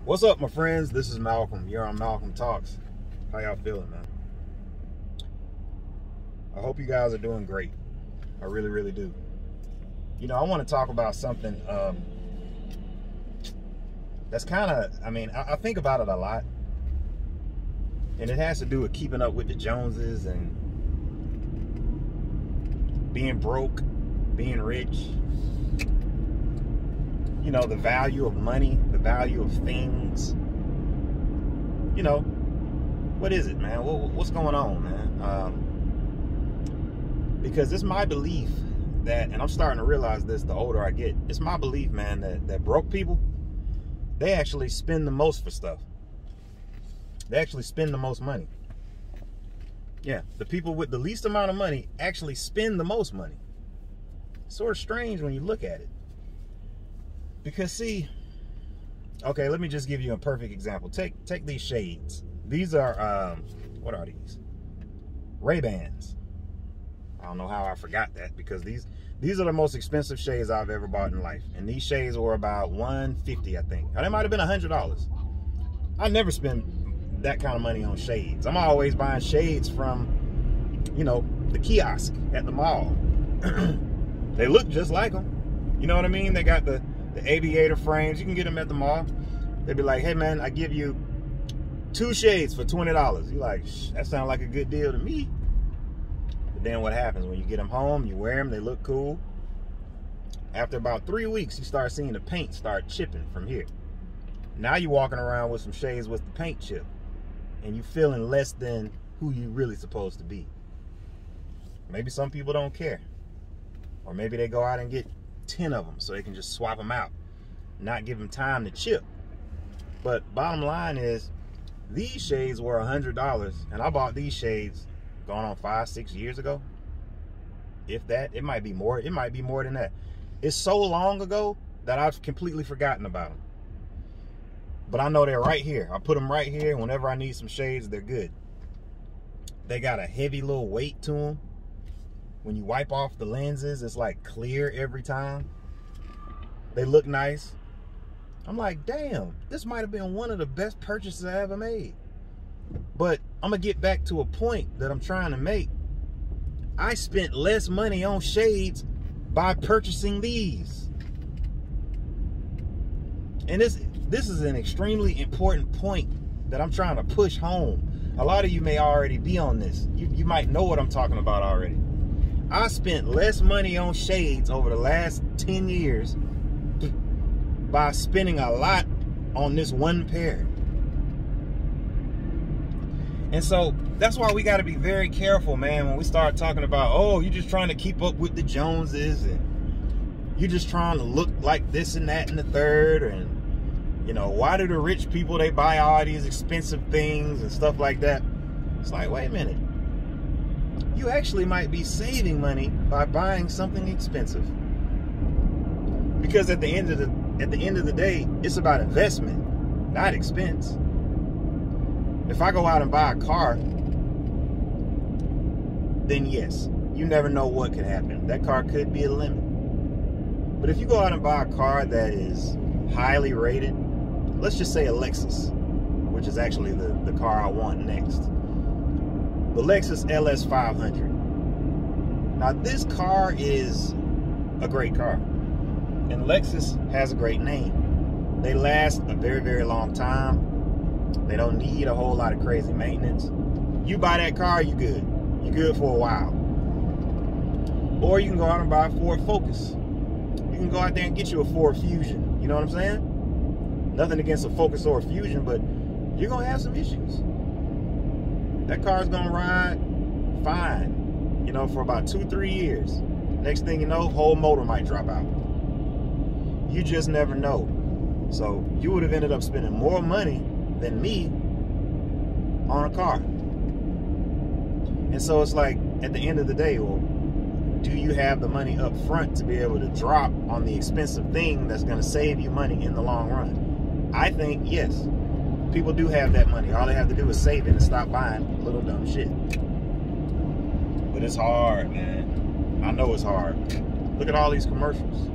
What's up, my friends? This is Malcolm. You're on Malcolm Talks. How y'all feeling, man? I hope you guys are doing great. I really, really do. You know, I want to talk about something that's kind of, I think about it a lot. And it has to do with keeping up with the Joneses and being broke, being rich. You know, the value of money, the value of things. You know, what is it, man? What's going on, man? Because it's my belief that, and I'm starting to realize this the older I get, it's my belief, man, that broke people, they actually spend the most for stuff. They actually spend the most money. Yeah, the people with the least amount of money actually spend the most money. It's sort of strange when you look at it. Because see, okay, let me just give you a perfect example. Take these shades. These are, what are these? Ray-Bans. I don't know how I forgot that, because these are the most expensive shades I've ever bought in life. And these shades were about $150, I think. Or they might have been $100. I never spend that kind of money on shades. I'm always buying shades from, you know, the kiosk at the mall. They look just like them. You know what I mean? They got the aviator frames. You can get them at the mall. They'd be like, hey man, I give you 2 shades for $20. You're like, that sounds like a good deal to me. But then what happens when you get them home, you wear them, they look cool. After about 3 weeks, you start seeing the paint start chipping from here. Now you're walking around with some shades with the paint chip, and you feeling less than who you really supposed to be. Maybe some people don't care. Or maybe they go out and get 10 of them so they can just swap them out, not give them time to chip. But bottom line is, these shades were $100, and I bought these shades going on 5-6 years ago. If that, it might be more. It might be more than that. It's so long ago that I've completely forgotten about them. But I know they're right here. I put them right here. Whenever I need some shades, they're good. They got a heavy little weight to them. When you wipe off the lenses, it's like clear every time. They look nice. I'm like, damn, this might have been one of the best purchases I ever made. But I'm gonna get back to a point that I'm trying to make. I spent less money on shades by purchasing these. And this is an extremely important point that I'm trying to push home. A lot of you may already be on this. You might know what I'm talking about already. I spent less money on shades over the last 10 years by spending a lot on this one pair. And so that's why we got to be very careful, man, when we start talking about, oh, you're just trying to keep up with the Joneses, and you're just trying to look like this and that and the third, and you know, why do the rich people, they buy all these expensive things and stuff like that? It's like, wait a minute. You actually might be saving money by buying something expensive. Because at the end of the day, it's about investment, not expense. If I go out and buy a car, then yes, you never know what could happen. That car could be a lemon. But if you go out and buy a car that is highly rated, let's just say a Lexus, which is actually the car I want next. The Lexus LS 500. Now this car is a great car. And Lexus has a great name. They last a very, very long time. They don't need a whole lot of crazy maintenance. You buy that car, you good. You good for a while. Or you can go out and buy a Ford Focus. You can go out there and get you a Ford Fusion. You know what I'm saying? Nothing against a Focus or a Fusion, but you're gonna have some issues. That car's gonna ride fine, you know, for about 2-3 years. Next thing you know, whole motor might drop out. You just never know. So you would have ended up spending more money than me on a car. And so it's like, at the end of the day, well, do you have the money up front to be able to drop on the expensive thing that's going to save you money in the long run? I think yes. People do have that money. All they have to do is save it and stop buying little dumb shit. But it's hard, man. I know it's hard. Look at all these commercials.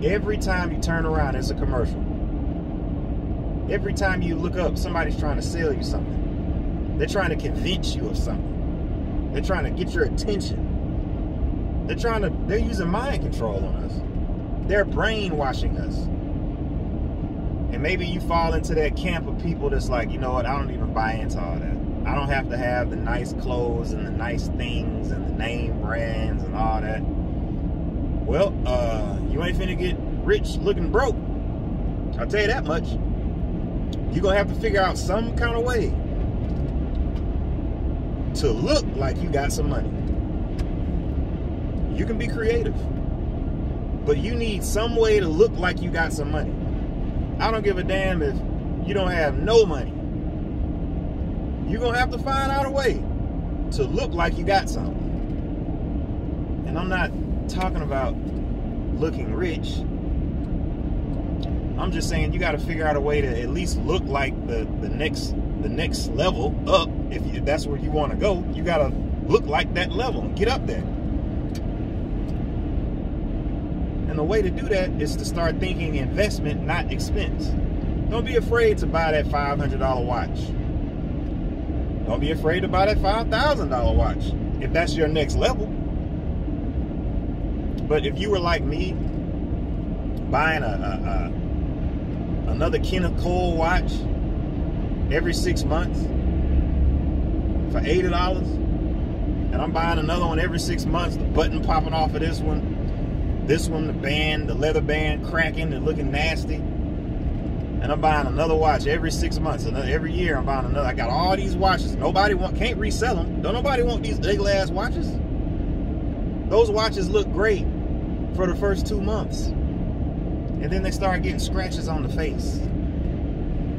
Every time you turn around, it's a commercial. Every time you look up, somebody's trying to sell you something. They're trying to convince you of something. They're trying to get your attention. They're using mind control on us. They're brainwashing us. And maybe you fall into that camp of people that's like, you know what, I don't even buy into all that. I don't have to have the nice clothes and the nice things and the name brands and all that. Well, you ain't finna get rich looking broke. I'll tell you that much. You're gonna have to figure out some kind of way to look like you got some money. You can be creative, but you need some way to look like you got some money. I don't give a damn if you don't have no money. You're gonna have to find out a way to look like you got something. And I'm not talking about looking rich. I'm just saying you got to figure out a way to at least look like the next level up. If that's where you want to go, you got to look like that level and get up there. And the way to do that is to start thinking investment, not expense. Don't be afraid to buy that $500 watch. Don't be afraid to buy that $5,000 watch if that's your next level. But if you were like me, buying another Kenneth Cole watch every 6 months for $80, and I'm buying another one every 6 months, the button popping off of this one, the band, the leather band cracking and looking nasty, and I'm buying another watch every 6 months, every year I'm buying another. I got all these watches. Can't resell them. Don't nobody want these ugly ass watches. Those watches look great for the first 2 months. And then they start getting scratches on the face.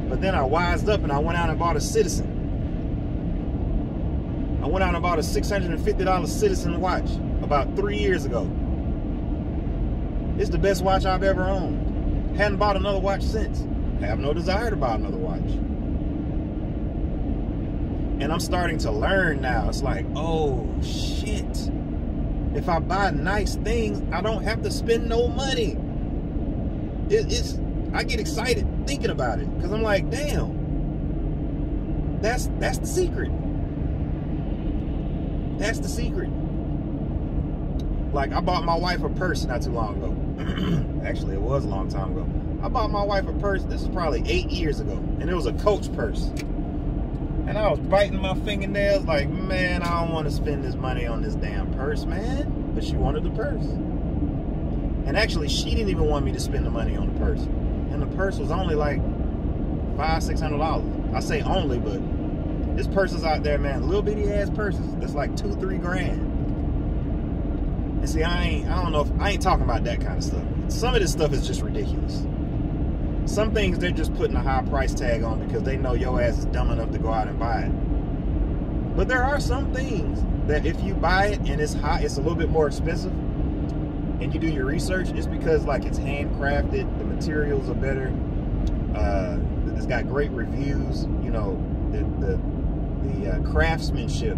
But then I wised up and I went out and bought a Citizen. I went out and bought a $650 Citizen watch about 3 years ago. It's the best watch I've ever owned. Hadn't bought another watch since. Have no desire to buy another watch. And I'm starting to learn now. It's like, oh shit. If I buy nice things, I don't have to spend no money. I get excited thinking about it because I'm like, damn, that's the secret. That's the secret. Like, I bought my wife a purse not too long ago. Actually, it was a long time ago. I bought my wife a purse. This is probably 8 years ago, and it was a Coach purse. And I was biting my fingernails like, man, I don't want to spend this money on this damn purse, man. But she wanted the purse. And actually, she didn't even want me to spend the money on the purse. And the purse was only like $500-600. I say only, but there's purses out there, man, little bitty ass purses. That's like $2-3 grand. And see, I ain't talking about that kind of stuff. Some of this stuff is just ridiculous. Some things they're just putting a high price tag on because they know your ass is dumb enough to go out and buy it. But there are some things that if you buy it and it's high, it's a little bit more expensive, and you do your research, it's because like it's handcrafted, the materials are better, it's got great reviews, you know, the craftsmanship,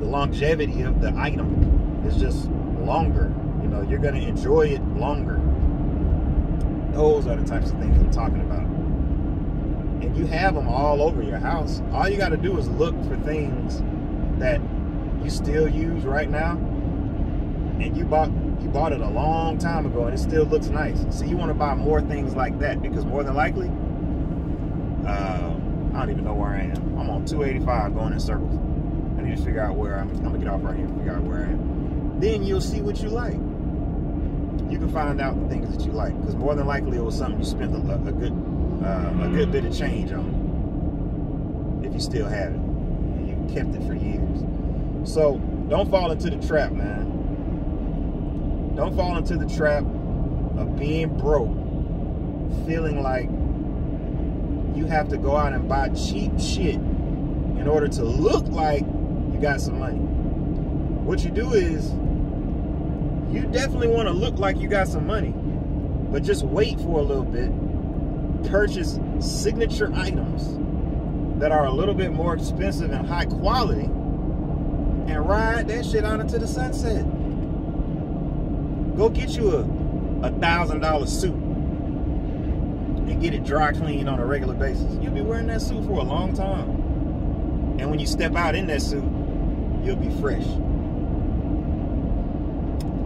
the longevity of the item is just longer. You know, you're gonna enjoy it longer. Those are the types of things I'm talking about. And you have them all over your house. All you got to do is look for things that you still use right now, and you bought it a long time ago and it still looks nice. So you want to buy more things like that, because more than likely, I don't even know where I am. I'm on 285 going in circles. I need to figure out where I'm gonna get off right here and figure out where I am. Then you'll see what you like. You can find out the things that you like, because more than likely it was something you spent a good bit of change on, if you still have it and you kept it for years. So don't fall into the trap, man. Don't fall into the trap of being broke, feeling like you have to go out and buy cheap shit in order to look like you got some money. What you do is, you definitely want to look like you got some money, but just wait for a little bit, purchase signature items that are a little bit more expensive and high quality, and ride that shit out into the sunset. Go get you $1,000 suit and get it dry cleaned on a regular basis, you'll be wearing that suit for a long time. And when you step out in that suit, you'll be fresh.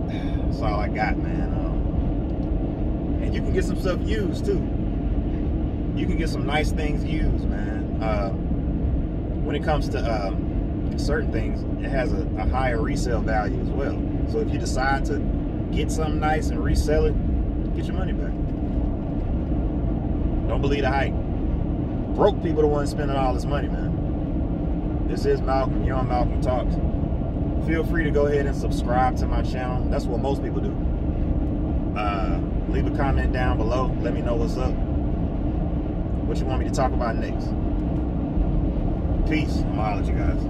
That's all I got, man. And you can get some stuff used too. You can get some nice things used, man. When it comes to certain things, it has a higher resale value as well. So if you decide to get something nice and resell it, get your money back. Don't believe the hype. Broke people are the ones spending all this money, man. This is Malcolm. You're on Malcolm Talks. Feel free to go ahead and subscribe to my channel. That's what most people do. Leave a comment down below. Let me know what's up. What you want me to talk about next. Peace. I'm gonna holler at you guys.